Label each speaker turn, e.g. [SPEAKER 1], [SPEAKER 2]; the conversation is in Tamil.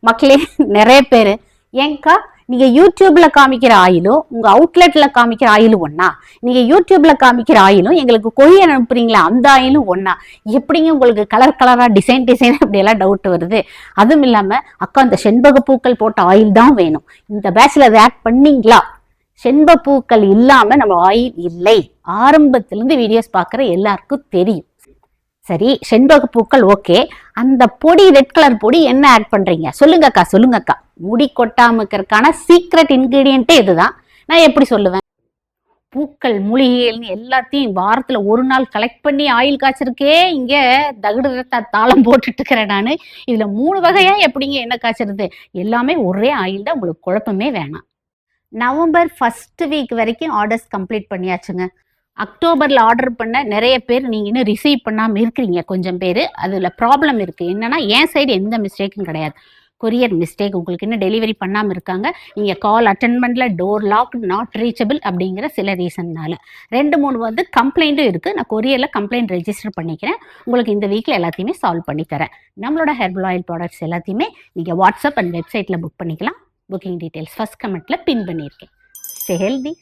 [SPEAKER 1] மக்களே நிறைய பேர் ஏங்கா நீங்க யூடியூப்ல காமிக்கிற ஆயிலும் உங்க அவுட்லெட்ல காமிக்கிற ஆயிலும் ஒண்ணா, நீங்க யூடியூப்ல காமிக்கிற ஆயிலும் எங்களுக்கு கொரியர் அனுப்புறீங்களா அந்த ஆயிலும் ஒண்ணா, எப்படிங்க உங்களுக்கு கலர் கலரா டிசைன் அப்படி எல்லாம் டவுட் வருது. அதுவும் இல்லாம அக்கா இந்த செண்பக பூக்கள் போட்ட ஆயில் தான் வேணும், இந்த பேட்ச்ல அதை ஆட் பண்ணீங்களா? செண்பக பூக்கள் இல்லாம நம்ம ஆயில் இல்லை, ஆரம்பத்திலிருந்து வீடியோஸ் பார்க்குற எல்லாருக்கும் தெரியும். சரி, செண்பக பூக்கள் ஓகே, அந்த பொடி ரெட் கலர் பொடி என்ன ஆட் பண்றீங்க சொல்லுங்கக்கா சொல்லுங்கக்கா. முடி கொட்டாம இருக்கிறதுக்கான சீக்ரெட் இன்கிரீடியன்ட்டே இதுதான். நான் எப்படி சொல்லுவேன்? பூக்கள் மூலிகைகள்னு எல்லாத்தையும் வாரத்துல ஒரு நாள் கலெக்ட் பண்ணி ஆயில் காய்ச்சிருக்கே இங்க தகுடு தாளம் போட்டுட்டு இருக்கிறேன் நானு. இதுல 3 வகையா எப்படிங்க என்ன காய்ச்சறது? எல்லாமே ஒரே ஆயில் தான், உங்களுக்கு குழப்பமே வேணாம். நவம்பர் 1st வீக் வரைக்கும் ஆர்டர்ஸ் கம்ப்ளீட் பண்ணியாச்சுங்க. அக்டோபர்ல ஆர்டர் பண்ண நிறைய பேர் நீங்க இன்னும் ரிசீவ் பண்ணாம இருக்கிறீங்க. கொஞ்சம் பேர் அதுல ப்ராப்ளம் இருக்கு. என்னன்னா என் சைடு எந்த மிஸ்டேக்கும் கிடையாது, கொரியர் மிஸ்டேக். உங்களுக்கு இன்னும் டெலிவரி பண்ணாம இருக்காங்க. நீங்க கால் அட்டன் பண்ணல, டோர் லாக், நாட் ரீச்சபிள் அப்படிங்கிற சில ரீசன்னால 2-3 வந்து கம்ப்ளைண்ட்டும் இருக்கு. நான் கொரியர்ல கம்ப்ளைண்ட் ரெஜிஸ்டர் பண்ணிக்கிறேன். உங்களுக்கு இந்த வீக்ல எல்லாத்தையுமே சால்வ் பண்ணி தரேன். நம்மளோட ஹெர்பல் ஆயில் ப்ராடக்ட்ஸ் எல்லாத்தையுமே நீங்க வாட்ஸ்அப் அண்ட் வெப்சைட்ல புக் பண்ணிக்கலாம். புக்கிங் டீடைல்ஸ் ஃபர்ஸ்ட் கமெண்ட்ல பின் பண்ணியிருக்கேன். Stay healthy.